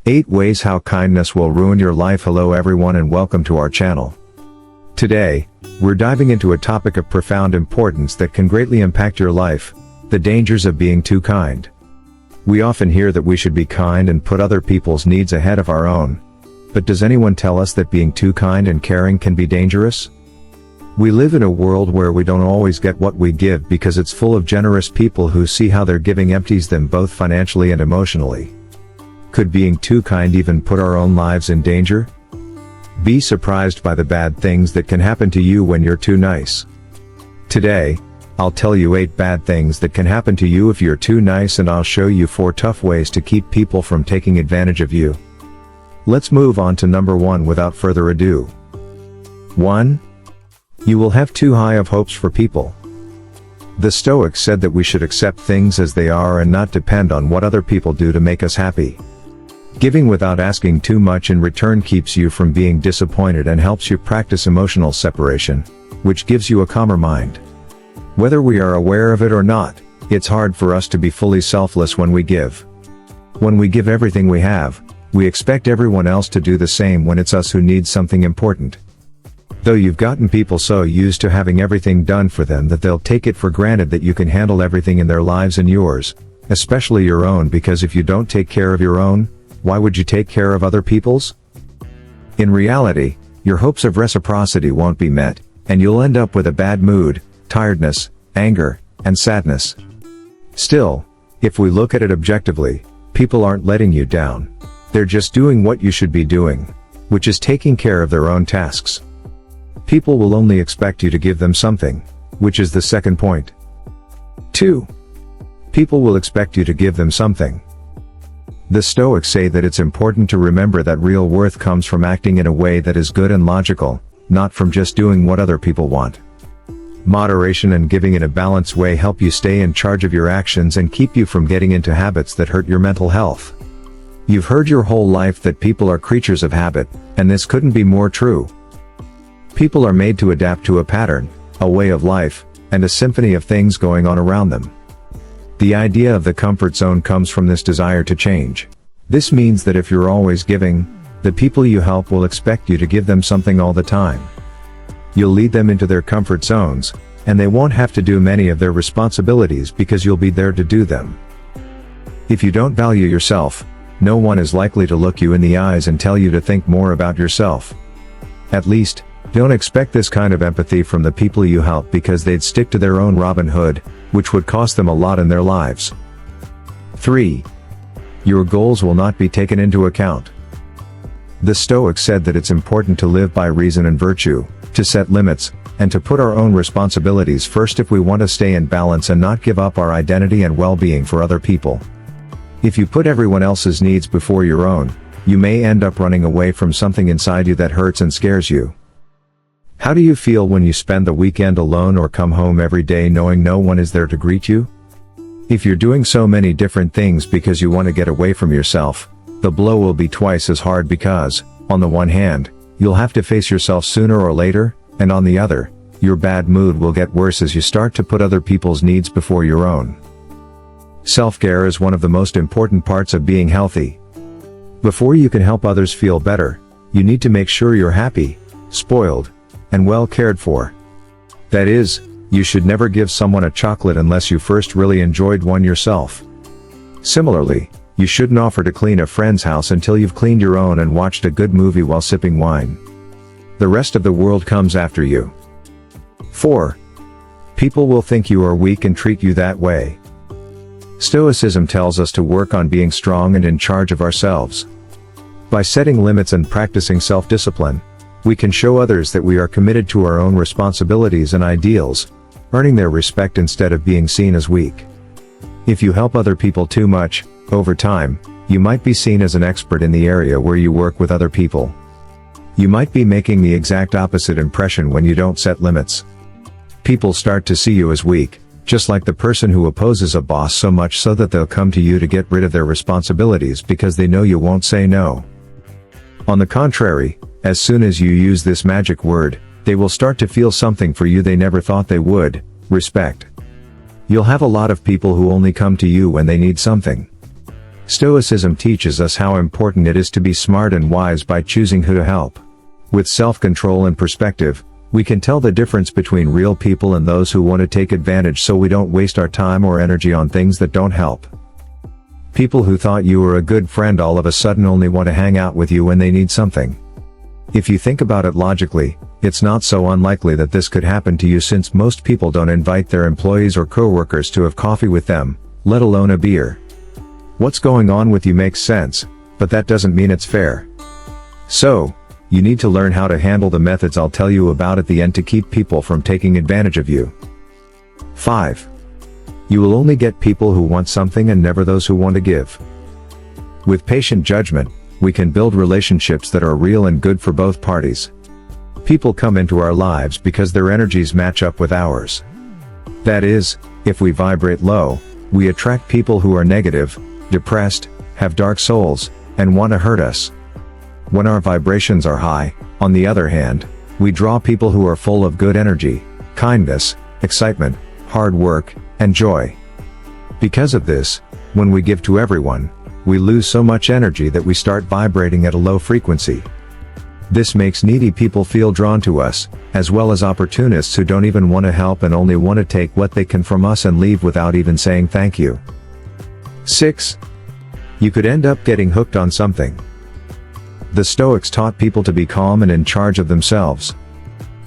8 Ways How Kindness Will Ruin Your Life. Hello everyone and welcome to our channel. Today, we're diving into a topic of profound importance that can greatly impact your life: the dangers of being too kind. We often hear that we should be kind and put other people's needs ahead of our own. But does anyone tell us that being too kind and caring can be dangerous? We live in a world where we don't always get what we give because it's full of generous people who see how their giving empties them both financially and emotionally. Could being too kind even put our own lives in danger? Be surprised by the bad things that can happen to you when you're too nice. Today, I'll tell you 8 bad things that can happen to you if you're too nice, and I'll show you 4 tough ways to keep people from taking advantage of you. Let's move on to number 1 without further ado. 1. You will have too high of hopes for people. The Stoics said that we should accept things as they are and not depend on what other people do to make us happy. Giving without asking too much in return keeps you from being disappointed and helps you practice emotional separation, which gives you a calmer mind. Whether we are aware of it or not, it's hard for us to be fully selfless when we give. When we give everything we have, we expect everyone else to do the same when it's us who needs something important. Though you've gotten people so used to having everything done for them that they'll take it for granted that you can handle everything in their lives and yours, especially your own, because if you don't take care of your own, why would you take care of other people's? In reality, your hopes of reciprocity won't be met, and you'll end up with a bad mood, tiredness, anger, and sadness. Still, if we look at it objectively, people aren't letting you down. They're just doing what you should be doing, which is taking care of their own tasks. People will only expect you to give them something, which is the second point. 2. People will expect you to give them something. The Stoics say that it's important to remember that real worth comes from acting in a way that is good and logical, not from just doing what other people want. Moderation and giving in a balanced way help you stay in charge of your actions and keep you from getting into habits that hurt your mental health. You've heard your whole life that people are creatures of habit, and this couldn't be more true. People are made to adapt to a pattern, a way of life, and a symphony of things going on around them. The idea of the comfort zone comes from this desire to change. This means that if you're always giving, the people you help will expect you to give them something all the time. You'll lead them into their comfort zones, and they won't have to do many of their responsibilities because you'll be there to do them. If you don't value yourself, no one is likely to look you in the eyes and tell you to think more about yourself. At least, don't expect this kind of empathy from the people you help, because they'd stick to their own Robin Hood, which would cost them a lot in their lives. 3. Your goals will not be taken into account. The Stoics said that it's important to live by reason and virtue, to set limits, and to put our own responsibilities first if we want to stay in balance and not give up our identity and well-being for other people. If you put everyone else's needs before your own, you may end up running away from something inside you that hurts and scares you. How do you feel when you spend the weekend alone or come home every day knowing no one is there to greet you? If you're doing so many different things because you want to get away from yourself, the blow will be twice as hard because, on the one hand, you'll have to face yourself sooner or later, and on the other, your bad mood will get worse as you start to put other people's needs before your own. Self-care is one of the most important parts of being healthy. Before you can help others feel better, you need to make sure you're happy, spoiled, and well cared for. That is, you should never give someone a chocolate unless you first really enjoyed one yourself. Similarly, you shouldn't offer to clean a friend's house until you've cleaned your own and watched a good movie while sipping wine. The rest of the world comes after you. 4. People will think you are weak and treat you that way. Stoicism tells us to work on being strong and in charge of ourselves. By setting limits and practicing self-discipline, we can show others that we are committed to our own responsibilities and ideals, earning their respect instead of being seen as weak. If you help other people too much, over time, you might be seen as an expert in the area where you work with other people. You might be making the exact opposite impression when you don't set limits. People start to see you as weak, just like the person who opposes a boss so much so that they'll come to you to get rid of their responsibilities because they know you won't say no. On the contrary, as soon as you use this magic word, they will start to feel something for you they never thought they would: respect. You'll have a lot of people who only come to you when they need something. Stoicism teaches us how important it is to be smart and wise by choosing who to help. With self-control and perspective, we can tell the difference between real people and those who want to take advantage, so we don't waste our time or energy on things that don't help. People who thought you were a good friend all of a sudden only want to hang out with you when they need something. If you think about it logically, it's not so unlikely that this could happen to you, since most people don't invite their employees or co-workers to have coffee with them, let alone a beer. What's going on with you makes sense, but that doesn't mean it's fair. So, you need to learn how to handle the methods I'll tell you about at the end to keep people from taking advantage of you. 5. You will only get people who want something and never those who want to give. With patient judgment, we can build relationships that are real and good for both parties. People come into our lives because their energies match up with ours. That is, if we vibrate low, we attract people who are negative, depressed, have dark souls, and want to hurt us. When our vibrations are high, on the other hand, we draw people who are full of good energy, kindness, excitement, hard work, and joy. Because of this, when we give to everyone, we lose so much energy that we start vibrating at a low frequency. This makes needy people feel drawn to us, as well as opportunists who don't even want to help and only want to take what they can from us and leave without even saying thank you. 6. You could end up getting hooked on something. The Stoics taught people to be calm and in charge of themselves.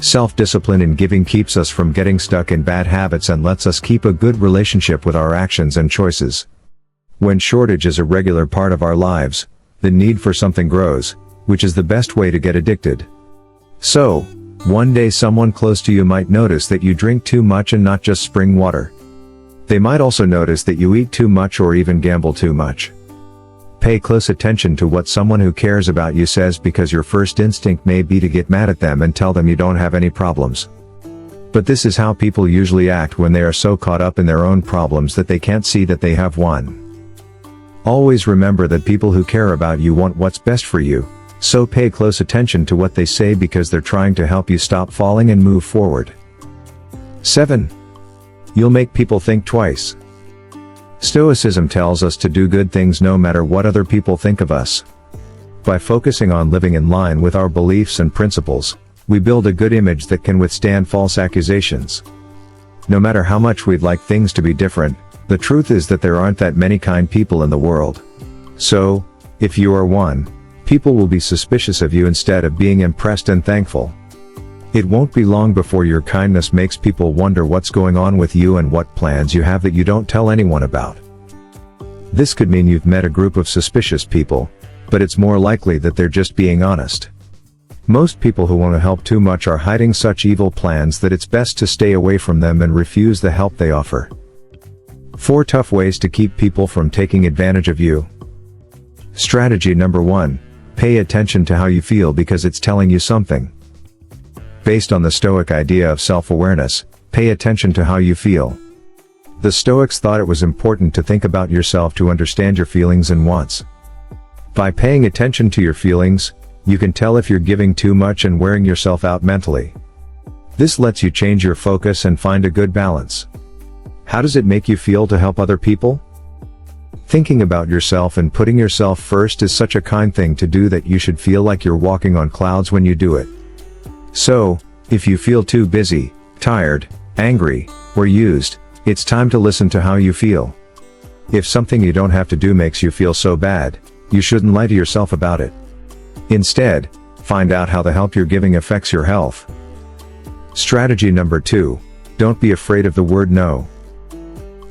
Self-discipline in giving keeps us from getting stuck in bad habits and lets us keep a good relationship with our actions and choices. When shortage is a regular part of our lives, the need for something grows, which is the best way to get addicted. So, one day someone close to you might notice that you drink too much and not just spring water. They might also notice that you eat too much or even gamble too much. Pay close attention to what someone who cares about you says, because your first instinct may be to get mad at them and tell them you don't have any problems. But this is how people usually act when they are so caught up in their own problems that they can't see that they have one. Always remember that people who care about you want what's best for you, so pay close attention to what they say, because they're trying to help you stop falling and move forward. 7. You'll make people think twice. Stoicism tells us to do good things no matter what other people think of us. By focusing on living in line with our beliefs and principles, we build a good image that can withstand false accusations. No matter how much we'd like things to be different, the truth is that there aren't that many kind people in the world. So, if you are one, people will be suspicious of you instead of being impressed and thankful. It won't be long before your kindness makes people wonder what's going on with you and what plans you have that you don't tell anyone about. This could mean you've met a group of suspicious people, but it's more likely that they're just being honest. Most people who want to help too much are hiding such evil plans that it's best to stay away from them and refuse the help they offer. 4 tough ways to keep people from taking advantage of you. Strategy number 1. Pay attention to how you feel, because it's telling you something. Based on the Stoic idea of self-awareness, pay attention to how you feel. The Stoics thought it was important to think about yourself to understand your feelings and wants. By paying attention to your feelings, you can tell if you're giving too much and wearing yourself out mentally. This lets you change your focus and find a good balance. How does it make you feel to help other people? Thinking about yourself and putting yourself first is such a kind thing to do that you should feel like you're walking on clouds when you do it. So, if you feel too busy, tired, angry, or used, it's time to listen to how you feel. If something you don't have to do makes you feel so bad, you shouldn't lie to yourself about it. Instead, find out how the help you're giving affects your health. Strategy number 2. Don't be afraid of the word no.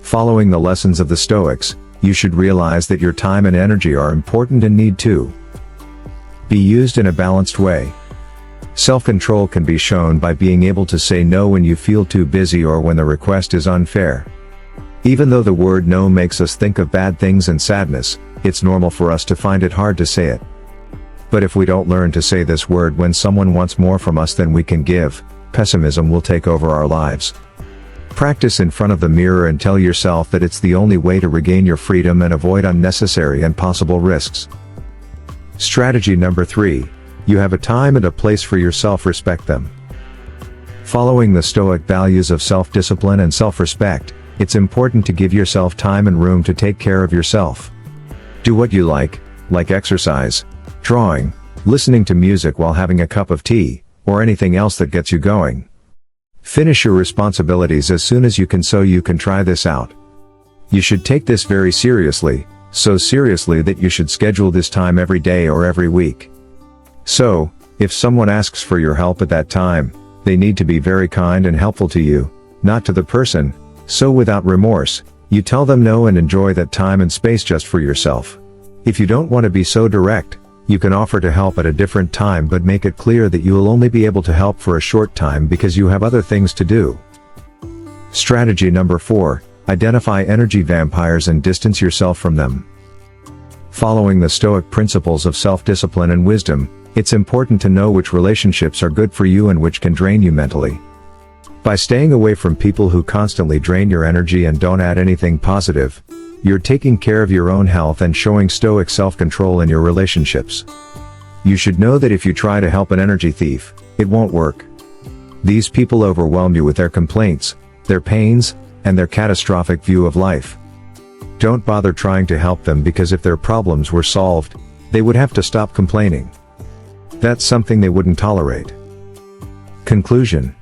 Following the lessons of the Stoics, you should realize that your time and energy are important and need to be used in a balanced way. Self-control can be shown by being able to say no when you feel too busy or when the request is unfair. Even though the word no makes us think of bad things and sadness, it's normal for us to find it hard to say it. But if we don't learn to say this word when someone wants more from us than we can give, pessimism will take over our lives. Practice in front of the mirror and tell yourself that it's the only way to regain your freedom and avoid unnecessary and possible risks. Strategy number 3. You have a time and a place for yourself, respect them. Following the Stoic values of self-discipline and self-respect, it's important to give yourself time and room to take care of yourself. Do what you like exercise, drawing, listening to music while having a cup of tea, or anything else that gets you going. Finish your responsibilities as soon as you can so you can try this out. You should take this very seriously, so seriously that you should schedule this time every day or every week. So, if someone asks for your help at that time, they need to be very kind and helpful to you, not to the person, so without remorse, you tell them no and enjoy that time and space just for yourself. If you don't want to be so direct, you can offer to help at a different time but make it clear that you will only be able to help for a short time because you have other things to do. Strategy number 4, identify energy vampires and distance yourself from them. Following the Stoic principles of self-discipline and wisdom, it's important to know which relationships are good for you and which can drain you mentally. By staying away from people who constantly drain your energy and don't add anything positive, you're taking care of your own health and showing Stoic self-control in your relationships. You should know that if you try to help an energy thief, it won't work. These people overwhelm you with their complaints, their pains, and their catastrophic view of life. Don't bother trying to help them because if their problems were solved, they would have to stop complaining. That's something they wouldn't tolerate. Conclusion.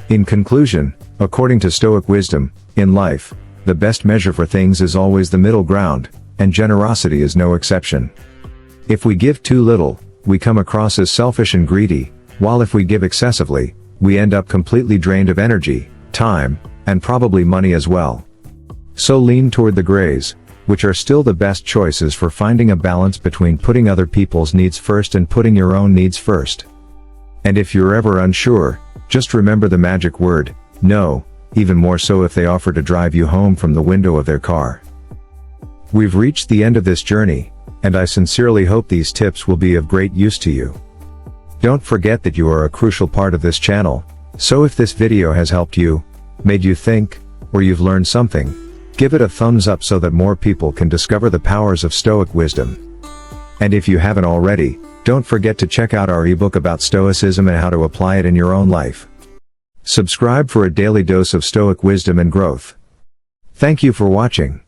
In conclusion, according to Stoic wisdom, in life, the best measure for things is always the middle ground, and generosity is no exception. If we give too little, we come across as selfish and greedy, while if we give excessively, we end up completely drained of energy, time, and probably money as well. So lean toward the grays, which are still the best choices for finding a balance between putting other people's needs first and putting your own needs first. And if you're ever unsure, just remember the magic word, no, even more so if they offer to drive you home from the window of their car. We've reached the end of this journey, and I sincerely hope these tips will be of great use to you. Don't forget that you are a crucial part of this channel, so if this video has helped you, made you think, or you've learned something, give it a thumbs up so that more people can discover the powers of Stoic wisdom. And if you haven't already, don't forget to check out our ebook about Stoicism and how to apply it in your own life. Subscribe for a daily dose of Stoic wisdom and growth. Thank you for watching.